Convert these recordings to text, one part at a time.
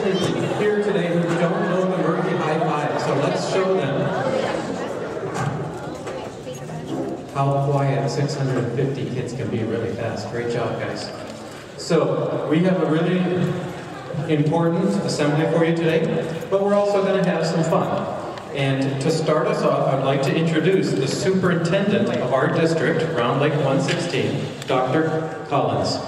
Here today who don't know the Murphy High Five, so let's show them how quiet 650 kids can be really fast. Great job, guys. So we have a really important assembly for you today, but we're also going to have some fun. And to start us off, I'd like to introduce the superintendent of our district, Round Lake 116, Dr. Collins.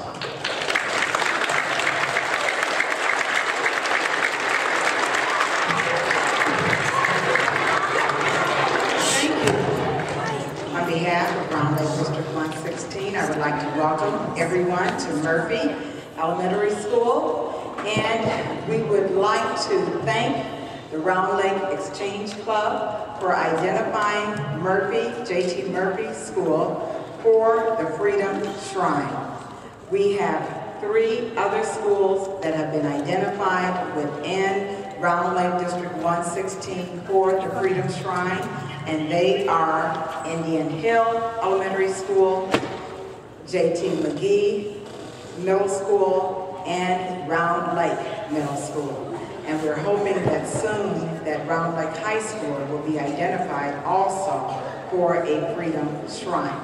I would like to welcome everyone to Murphy Elementary School, and we would like to thank the Round Lake Exchange Club for identifying Murphy, J.T. Murphy School for the Freedom Shrine. We have 3 other schools that have been identified within Round Lake District 116 for the Freedom Shrine, and they are Indian Hill Elementary School, J.T. McGee Middle School, and Round Lake Middle School. And we're hoping that soon that Round Lake High School will be identified also for a Freedom Shrine.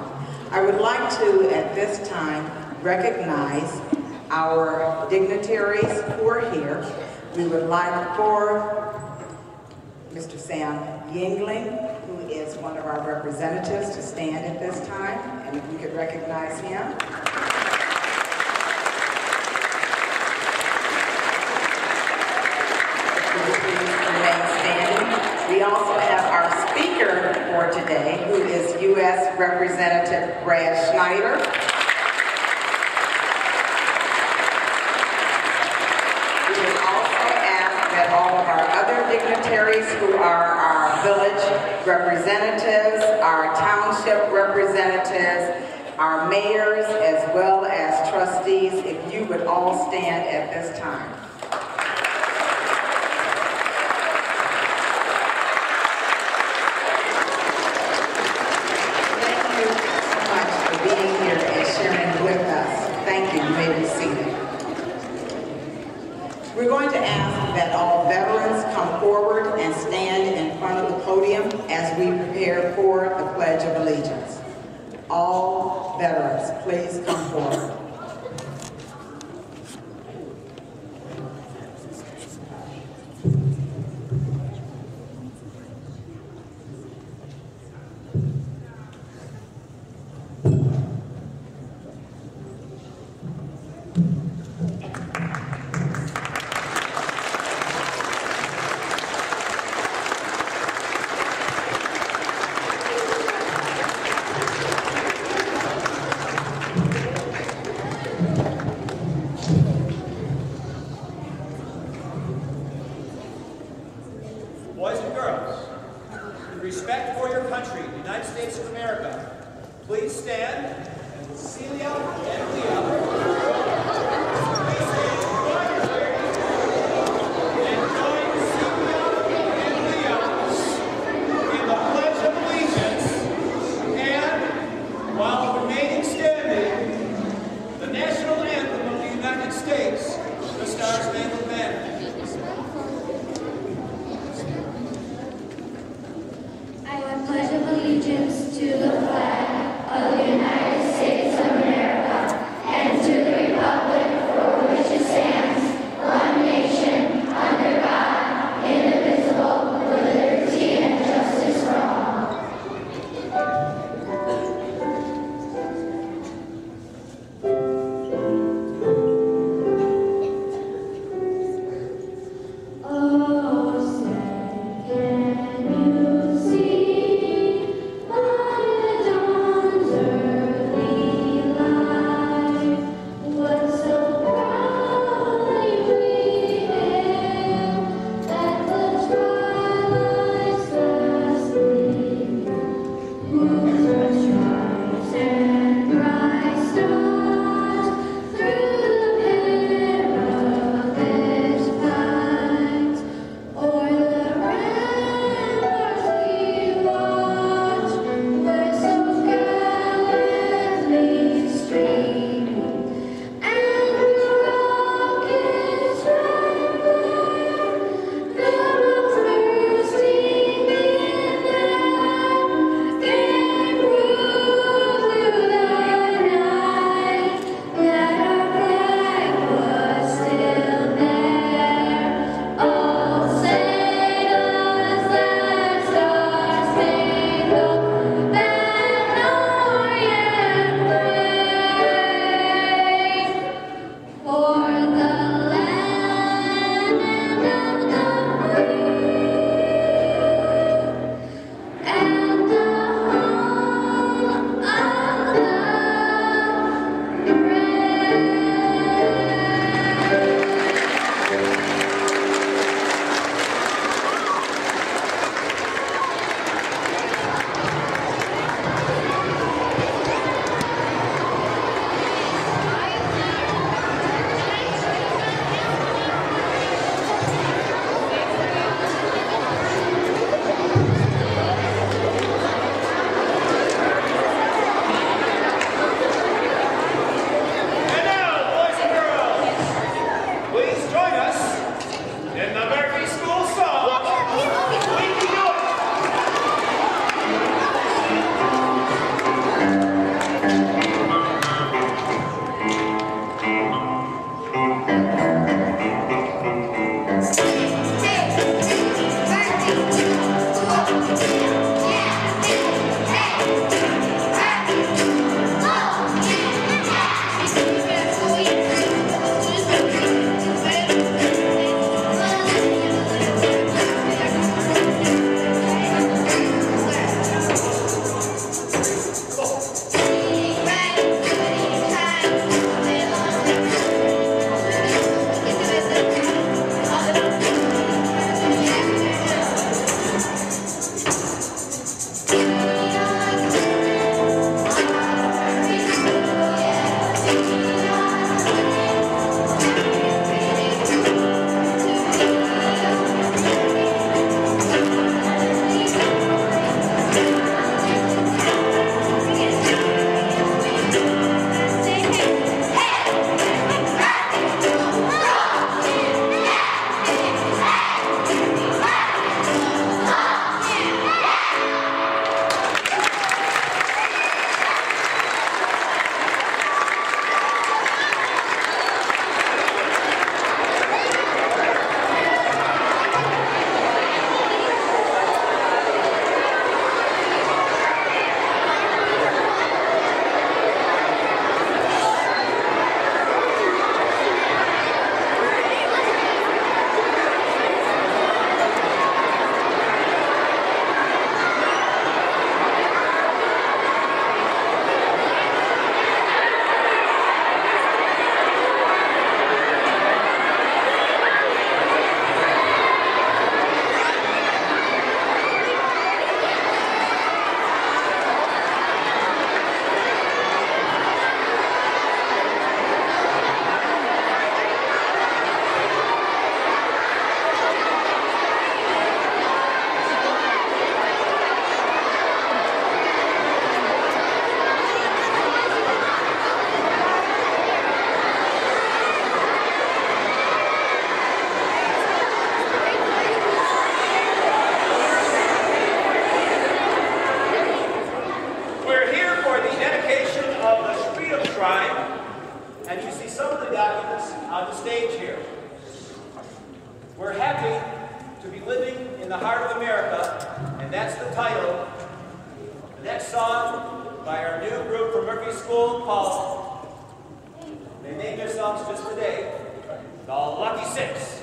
I would like to, at this time, recognize our dignitaries who are here. We would like for Mr. Sam Yingling, who is one of our representatives, to stand at this time, and if we could recognize him. Please remain standing. We also have our speaker for today, who is U.S. Representative Brad Schneider. We would also ask that all of our other dignitaries who are our village representatives, our township representatives, our mayors, as well as trustees, if you would all stand at this time. Thank you so much for being here and sharing with us. Thank you. You may be seated. We're going to ask that all veterans come forward and stand in front of the podium as we prepare for the Pledge of Allegiance. All veterans, please come forward. Celia and Leah. allegiance to the flag of the United States of America and to Heart of America, and that's the title. The next song by our new group from Murphy School called, they named their songs just today, The Lucky Six.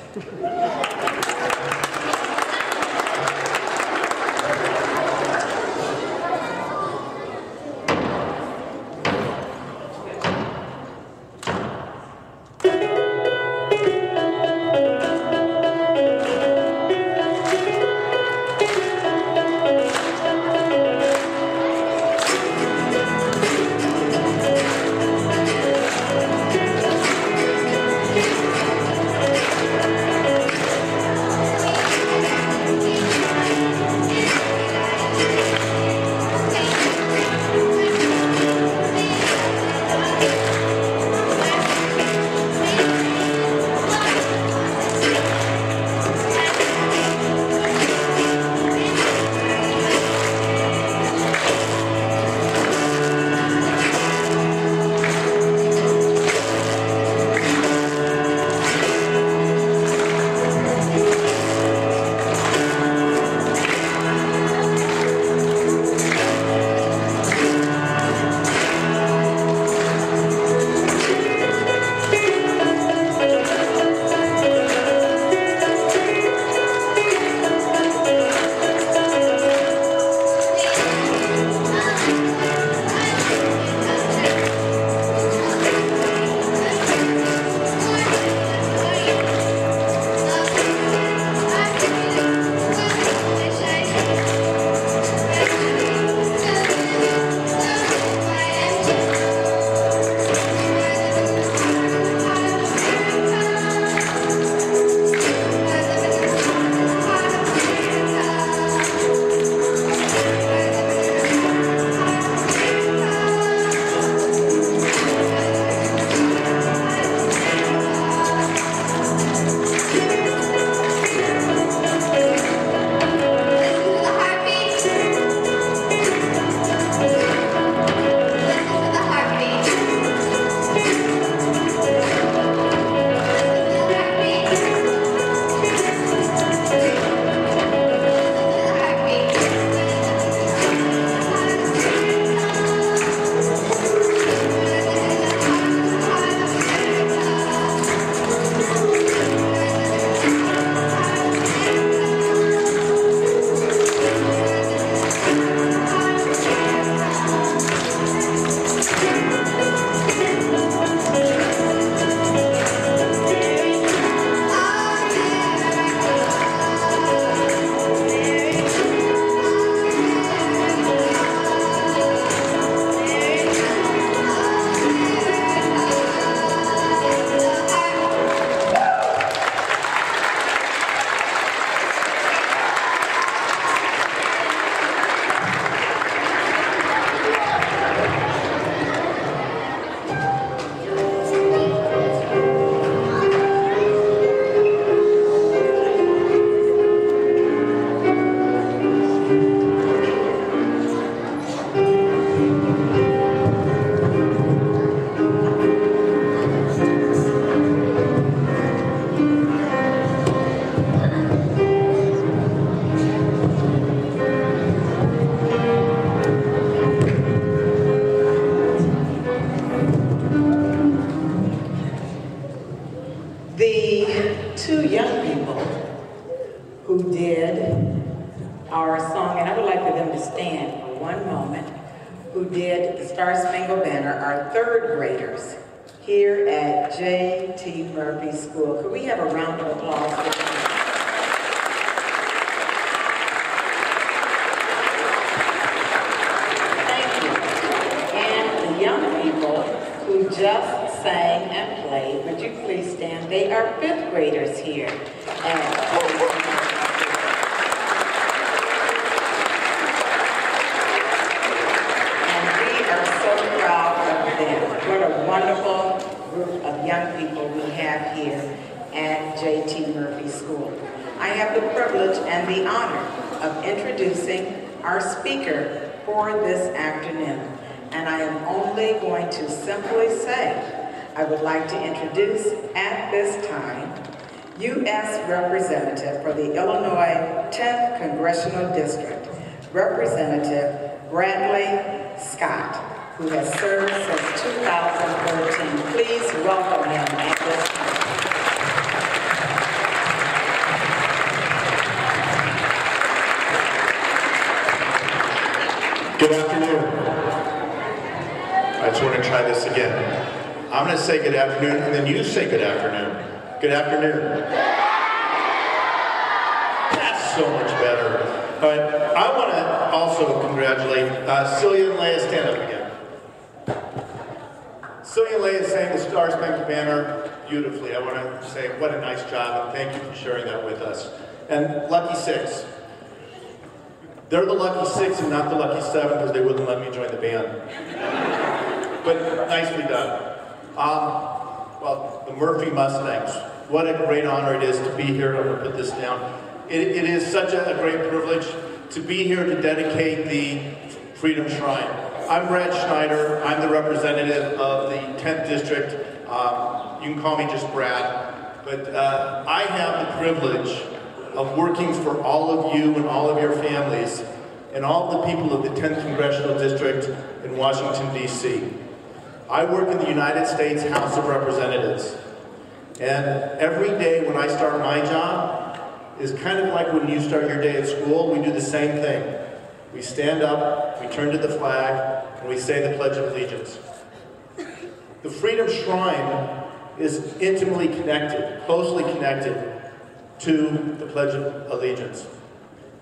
Who did the Star Spangled Banner, are third graders here at J.T. Murphy School. Could we have a round of applause for them? Thank you. And the young people who just sang and played, would you please stand? They are fifth graders here at What a wonderful group of young people we have here at J.T. Murphy School. I have the privilege and the honor of introducing our speaker for this afternoon. And I am only going to simply say, I would like to introduce at this time U.S. Representative for the Illinois 10th Congressional District, Representative Bradley Scott, who has served since 2013. Please welcome him at this time. Good afternoon. I just want to try this again. I'm going to say good afternoon, and then you say good afternoon. Good afternoon. That's so much better. But I want to also congratulate Celia and Leah. Stand up again. Celia and Leah sang the Star Spangled Banner beautifully. I want to say what a nice job, and thank you for sharing that with us. And Lucky Six. They're the lucky six and not the lucky seven because they wouldn't let me join the band. But nicely done. Well, the Murphy Mustangs. What a great honor it is to be here. I'm going to put this down. It is such a great privilege to be here to dedicate the Freedom Shrine. I'm Brad Schneider. I'm the representative of the 10th District. You can call me just Brad. But I have the privilege of working for all of you and all of your families and all of the people of the 10th Congressional District in Washington, D.C. I work in the United States House of Representatives. And every day when I start my job is kind of like when you start your day at school. We do the same thing. We stand up, we turn to the flag, and we say the Pledge of Allegiance. The Freedom Shrine is intimately connected, closely connected to the Pledge of Allegiance.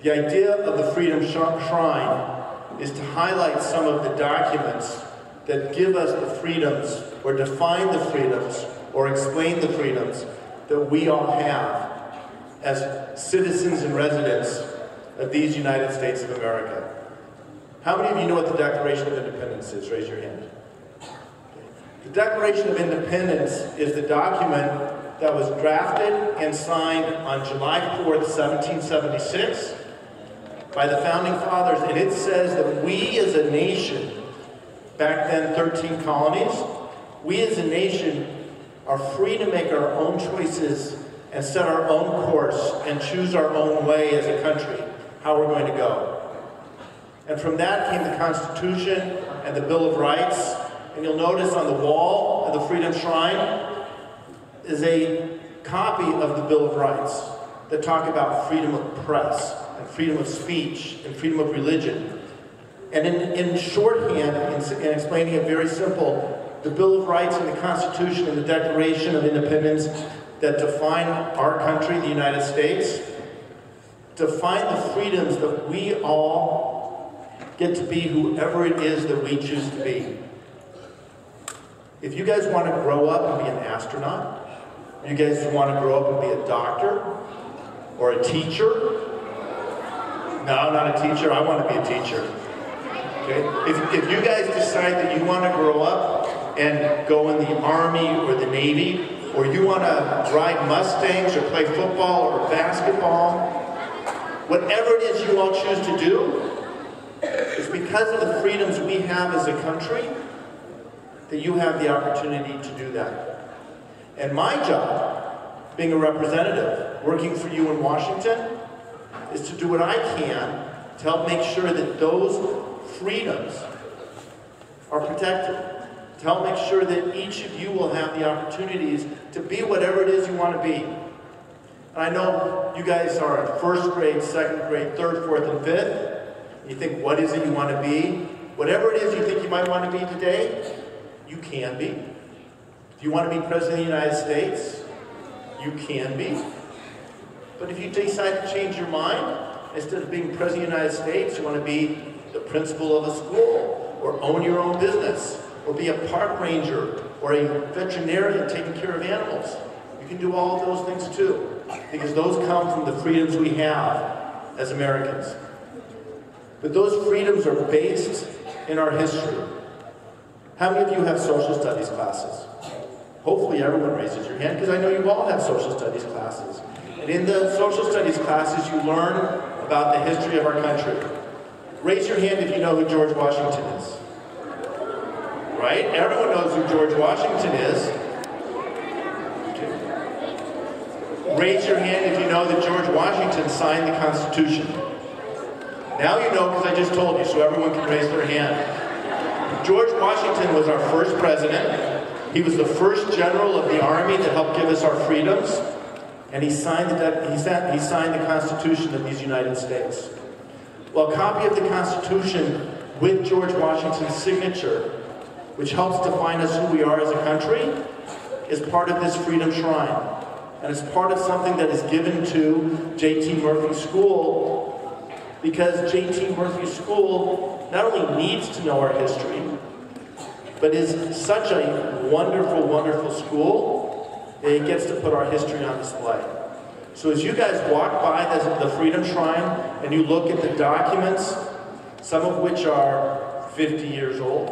The idea of the Freedom Shrine is to highlight some of the documents that give us the freedoms, or define the freedoms, or explain the freedoms that we all have as citizens and residents of these United States of America. How many of you know what the Declaration of Independence is? Raise your hand. The Declaration of Independence is the document that was drafted and signed on July 4th, 1776 by the Founding Fathers, and it says that we as a nation, back then 13 colonies, we as a nation are free to make our own choices and set our own course and choose our own way as a country, how we're going to go. And from that came the Constitution and the Bill of Rights, and you'll notice on the wall of the Freedom Shrine is a copy of the Bill of Rights that talk about freedom of press and freedom of speech and freedom of religion. And in shorthand, in explaining it very simple, the Bill of Rights and the Constitution and the Declaration of Independence that define our country, the United States, define the freedoms that we all get to be whoever it is that we choose to be. If you guys want to grow up and be an astronaut, you guys want to grow up and be a doctor or a teacher? No, not a teacher. I want to be a teacher. Okay? If you guys decide that you want to grow up and go in the Army or the Navy, or you want to ride Mustangs or play football or basketball, whatever it is you all choose to do, it's because of the freedoms we have as a country that you have the opportunity to do that. And my job, being a representative, working for you in Washington, is to do what I can to help make sure that those freedoms are protected. To help make sure that each of you will have the opportunities to be whatever it is you want to be. And I know you guys are in first grade, second grade, third, fourth, and fifth. You think, what is it you want to be? Whatever it is you think you might want to be today, you can be. If you want to be President of the United States, you can be. But if you decide to change your mind, instead of being President of the United States, you want to be the principal of a school, or own your own business, or be a park ranger, or a veterinarian taking care of animals. You can do all of those things too, because those come from the freedoms we have as Americans. But those freedoms are based in our history. How many of you have social studies classes? Hopefully everyone raises your hand, because I know you all have social studies classes. And in the social studies classes, you learn about the history of our country. Raise your hand if you know who George Washington is. Right? Everyone knows who George Washington is. raise your hand if you know that George Washington signed the Constitution. Now you know because I just told you, so everyone can raise their hand. George Washington was our first president. He was the first general of the Army that helped give us our freedoms. And he signed the Constitution of these United States. Well, a copy of the Constitution with George Washington's signature, which helps define us who we are as a country, is part of this Freedom Shrine. And it's part of something that is given to J.T. Murphy School, because J.T. Murphy School not only needs to know our history, but is such a wonderful, wonderful school that it gets to put our history on display. So as you guys walk by the Freedom Shrine and you look at the documents, some of which are 50 years old,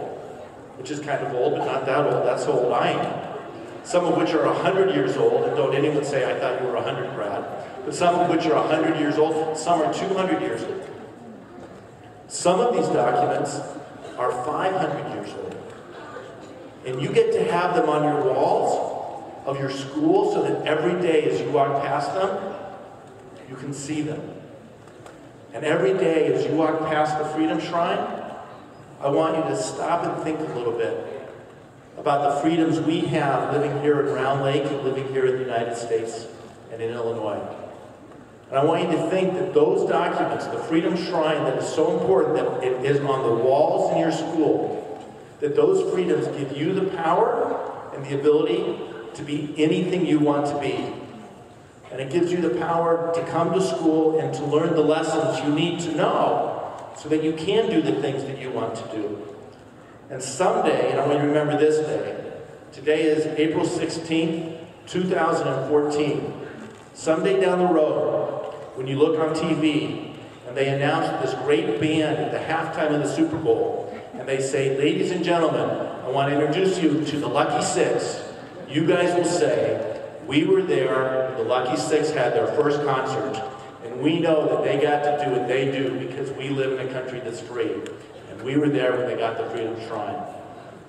which is kind of old, but not that old, that's how old I am. Some of which are 100 years old, and don't anyone say, I thought you were 100, Brad. But some of which are 100 years old, some are 200 years old. Some of these documents are 500 years old. And you get to have them on your walls of your school so that every day as you walk past them, you can see them. And every day as you walk past the Freedom Shrine, I want you to stop and think a little bit about the freedoms we have living here in Round Lake and living here in the United States and in Illinois. And I want you to think that those documents, the Freedom Shrine that is so important that it is on the walls in your school, that those freedoms give you the power and the ability to be anything you want to be. And it gives you the power to come to school and to learn the lessons you need to know so that you can do the things that you want to do. And someday, and I want you to remember this day, today is April 16th, 2014. Someday down the road, when you look on TV and they announce this great band at the halftime of the Super Bowl, and they say, ladies and gentlemen, I want to introduce you to the Lucky Six. You guys will say, we were there when the Lucky Six had their first concert, and we know that they got to do what they do because we live in a country that's free. And we were there when they got the Freedom Shrine.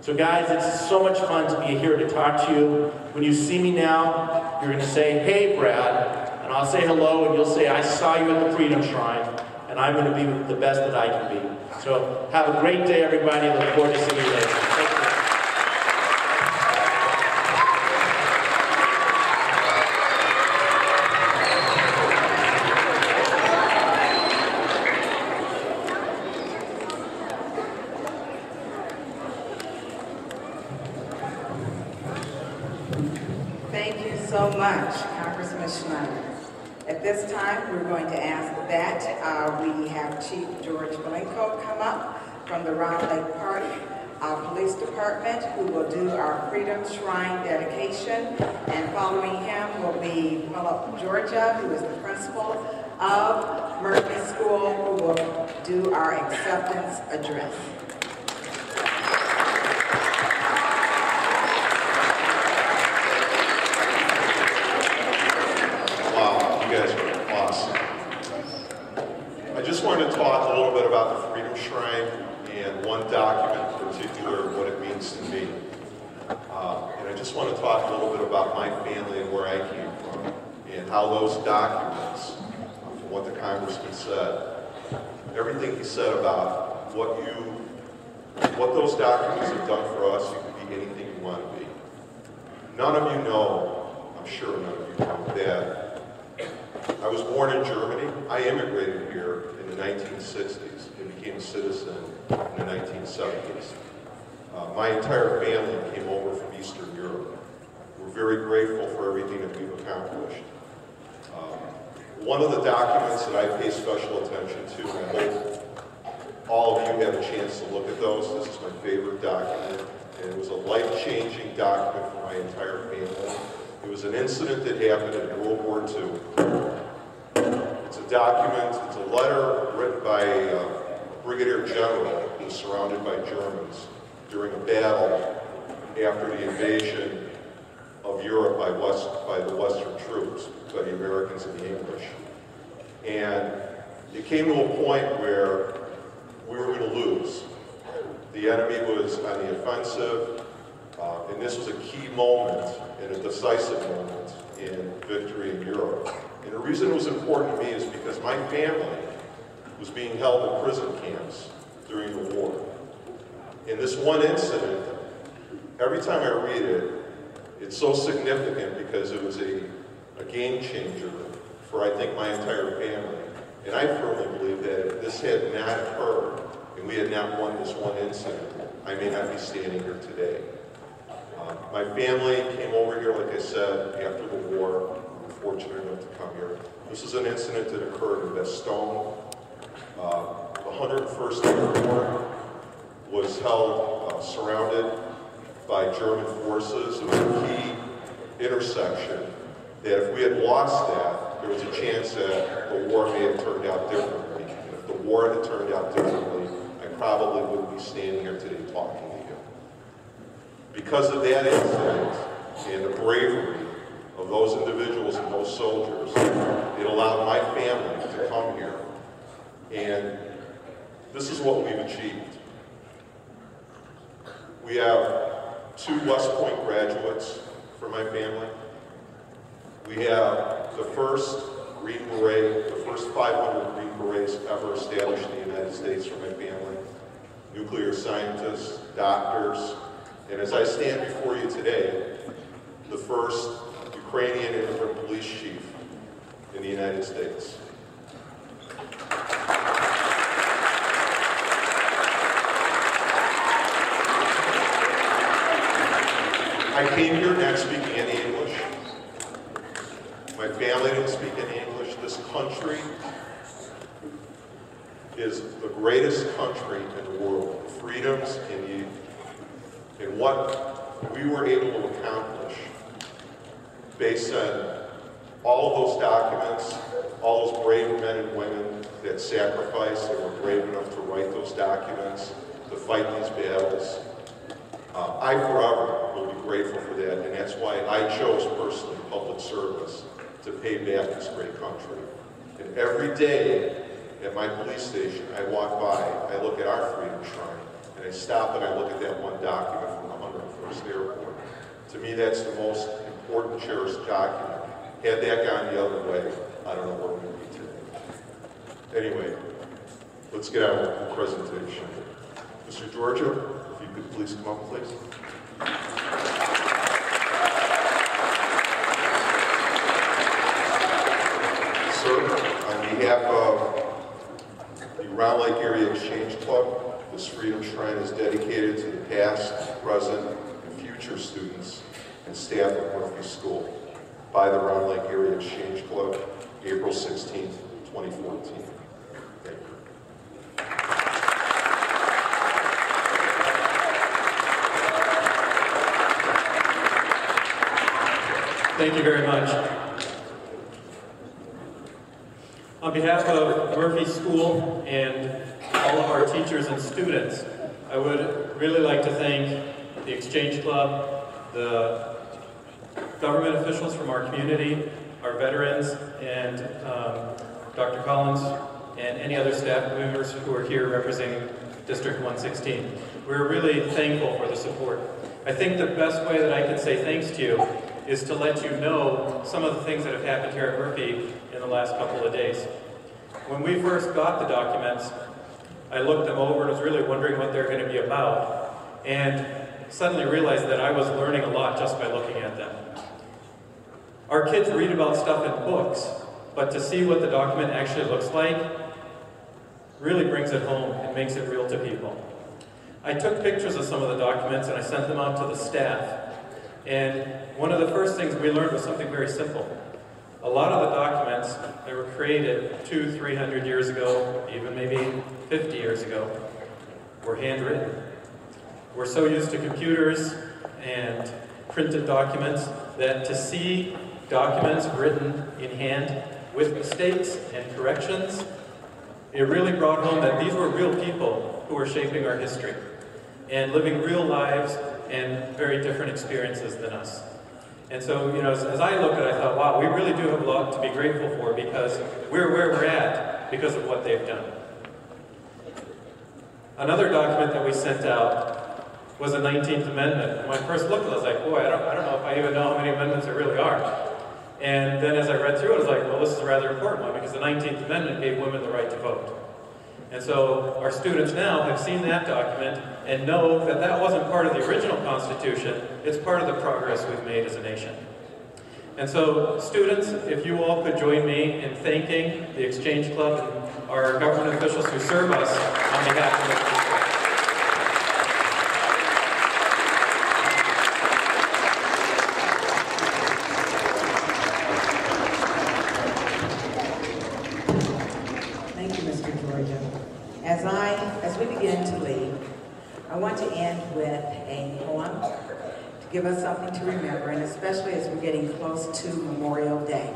So guys, it's so much fun to be here to talk to you. When you see me now, you're going to say, hey, Brad, and I'll say hello, and you'll say, I saw you at the Freedom Shrine, and I'm going to be the best that I can be. So have a great day, everybody. I look forward to seeing you later. Thank you. Thank you so much, Congressman Schneider. At this time, we're going to ask that we have Chief George Filenko come up from the Round Lake Park Police Department, who will do our Freedom Shrine dedication. And following him will be Philip Georgia, who is the principal of Murphy School, who will do our acceptance address. I just wanted to talk a little bit about the Freedom Shrine and one document in particular, what it means to me. And I just want to talk a little bit about my family and where I came from and how those documents, from what the Congressman said, everything he said about what those documents have done for us, you can be anything you want to be. None of you know, I'm sure none of you know, that I was born in Germany. I immigrated here in the 1960s and became a citizen in the 1970s. My entire family came over from Eastern Europe. We're very grateful for everything that we've accomplished. One of the documents that I pay special attention to, and I hope all of you have a chance to look at those, this is my favorite document, and it was a life-changing document for my entire family. It was an incident that happened in World War II. It's a document, it's a letter written by a brigadier general who was surrounded by Germans during a battle after the invasion of Europe by the Western troops, by the Americans and the English. And it came to a point where we were going to lose. The enemy was on the offensive, and this was a key moment and a decisive moment and victory in Europe. And the reason it was important to me is because my family was being held in prison camps during the war. In this one incident, every time I read it, it's so significant because it was a game changer for, I think, my entire family. And I firmly believe that if this had not occurred, and we had not won this one incident, I may not be standing here today. My family came over here, like I said, after the war. We were fortunate enough to come here. This is an incident that occurred in Bastogne. The 101st Airport was held surrounded by German forces. It was a key intersection that if we had lost that, there was a chance that the war may have turned out differently. And if the war had turned out differently, I probably wouldn't be standing here today talking to you. Because of that incident and the bravery of those individuals and those soldiers, it allowed my family to come here. And this is what we've achieved. We have 2 West Point graduates for my family. We have the first Green Beret, the first 500 Green Berets ever established in the United States for my family. Nuclear scientists, doctors, and as I stand before you today, the first Ukrainian immigrant police chief in the United States. I came here not speaking any English. My family didn't speak any English. This country is the greatest country in the world. The freedoms and what we were able to accomplish based on all of those documents, all those brave men and women that sacrificed and were brave enough to write those documents, to fight these battles. I forever will be grateful for that, and that's why I chose personally public service to pay back this great country. And every day at my police station, I walk by, I look at our Freedom Shrine, and I stop and I look at that one document from the 101st Airport. To me, that's the most important, cherished document. Had that gone the other way, I don't know where we would be today. Anyway, let's get on with the presentation. Mr. Georgia, if you could please come up, please. Sir, on behalf of the Round Lake Area Exchange Club, this Freedom Shrine is dedicated to the past, present, and future students and staff of Murphy School by the Round Lake Area Exchange Club, April 16th, 2014. Thank you. Thank you very much. On behalf of Murphy School and all of our teachers and students, I would really like to thank the Exchange Club, the government officials from our community, our veterans, and Dr. Collins, and any other staff members who are here representing District 116. We're really thankful for the support. I think the best way that I can say thanks to you is to let you know some of the things that have happened here at Murphy in the last couple of days. When we first got the documents, I looked them over and was really wondering what they're going to be about, and suddenly realized that I was learning a lot just by looking at them. Our kids read about stuff in books, but to see what the document actually looks like really brings it home and makes it real to people. I took pictures of some of the documents and I sent them out to the staff. And one of the first things we learned was something very simple. A lot of the documents that were created 200-300 years ago, even maybe 50 years ago, were handwritten. We're so used to computers and printed documents that to see documents written in hand with mistakes and corrections, it really brought home that these were real people who were shaping our history and living real lives and very different experiences than us. And so, you know, as I look at it, I thought, wow, we really do have a lot to be grateful for because we're where we're at because of what they've done. Another document that we sent out was the 19th Amendment. And when I first looked at it, I was like, boy, I don't know if I even know how many amendments there really are. And then as I read through it, I was like, well, this is a rather important one because the 19th Amendment gave women the right to vote. And so our students now have seen that document and know that that wasn't part of the original Constitution, it's part of the progress we've made as a nation. And so students, if you all could join me in thanking the Exchange Club and our government officials who serve us on behalf of the district. As we begin to leave, I want to end with a poem to give us something to remember, and especially as we're getting close to Memorial Day.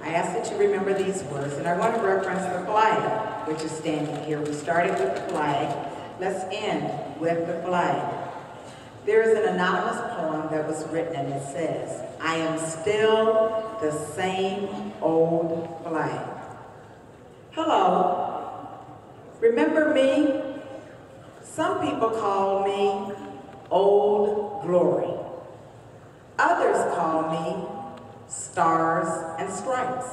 I ask that you remember these words, and I want to reference the flag, which is standing here. We started with the flag. Let's end with the flag. There is an anonymous poem that was written, and it says, I am still the same old flag. Hello. Remember me? Some people call me Old Glory. Others call me Stars and Stripes.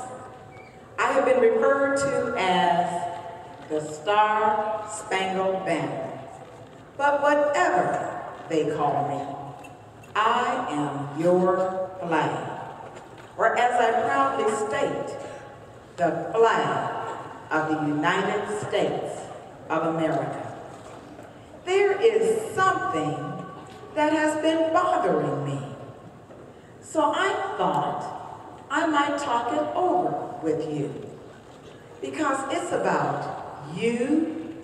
I have been referred to as the Star Spangled Banner. But whatever they call me, I am your flag. Or as I proudly state, the flag of the United States of America. There is something that has been bothering me. So I thought I might talk it over with you, because it's about you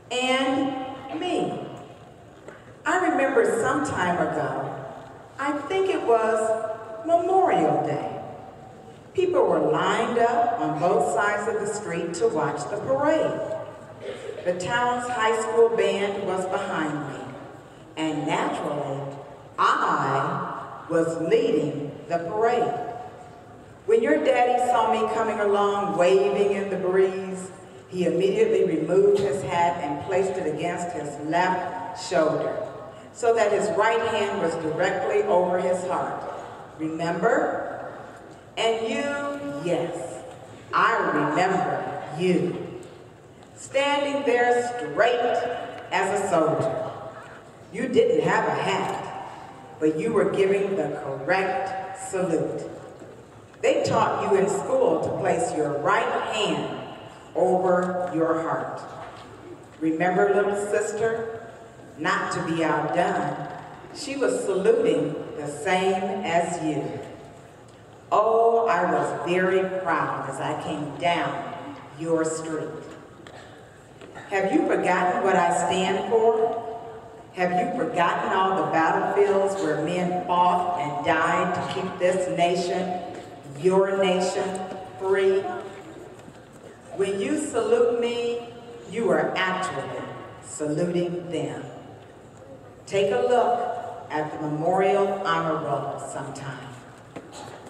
and me. I remember some time ago, I think it was Memorial Day. People were lined up on both sides of the street to watch the parade. The town's high school band was behind me, and naturally, I was leading the parade. When your daddy saw me coming along waving in the breeze, he immediately removed his hat and placed it against his left shoulder so that his right hand was directly over his heart. Remember? And you, yes, I remember you. Standing there straight as a soldier. You didn't have a hat, but you were giving the correct salute. They taught you in school to place your right hand over your heart. Remember, little sister? Not to be outdone, she was saluting the same as you. Oh, I was very proud as I came down your street. Have you forgotten what I stand for? Have you forgotten all the battlefields where men fought and died to keep this nation, your nation, free? When you salute me, you are actually saluting them. Take a look at the Memorial Honor Roll sometime.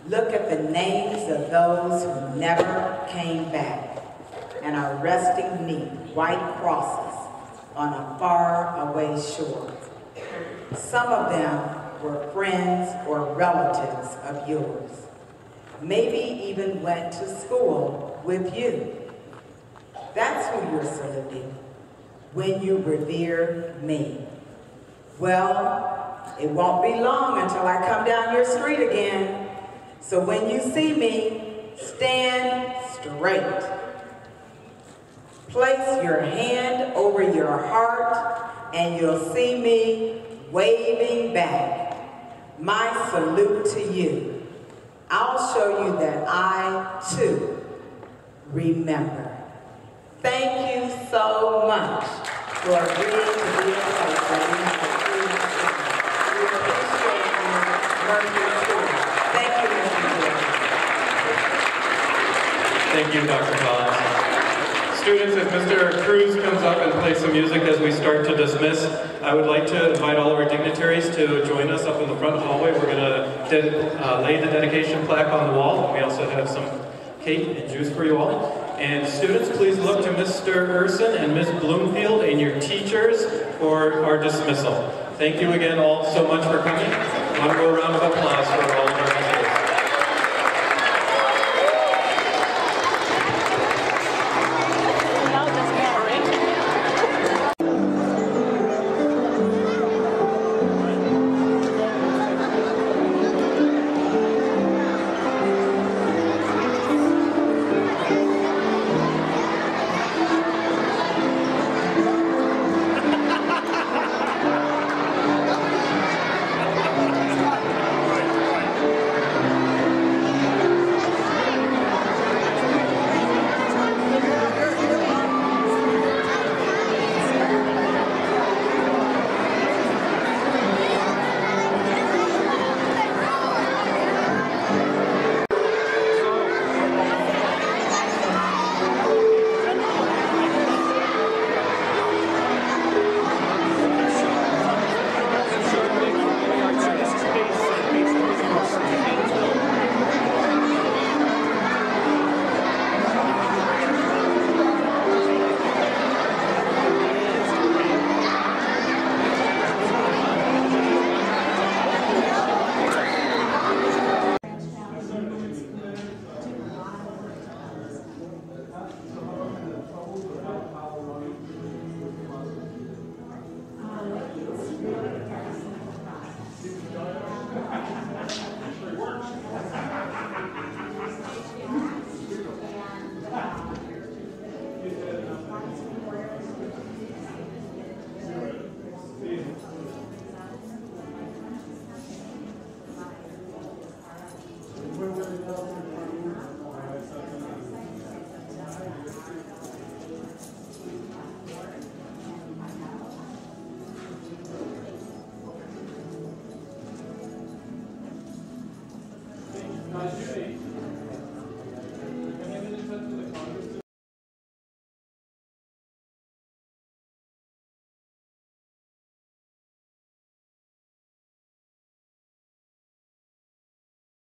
Look at the names of those who never came back and are resting neat white crosses on a faraway shore. Some of them were friends or relatives of yours. Maybe even went to school with you. That's who you're saluting when you revere me. Well, it won't be long until I come down your street again. So when you see me, stand straight. Place your hand over your heart and you'll see me waving back my salute to you. I'll show you that I, too, remember. Thank you so much for agreeing to be a place where we have a free school. We appreciate you, Mercury School. Thank you, Mr. Jordan. Thank you, Dr. Collins. Students, if Mr. Cruz comes up and plays some music as we start to dismiss, I would like to invite all of our dignitaries to join us up in the front hallway. We're going to lay the dedication plaque on the wall. We also have some cake and juice for you all. And students, please look to Mr. Urson and Ms. Bloomfield and your teachers for our dismissal. Thank you again all so much for coming. One more round of applause for all of our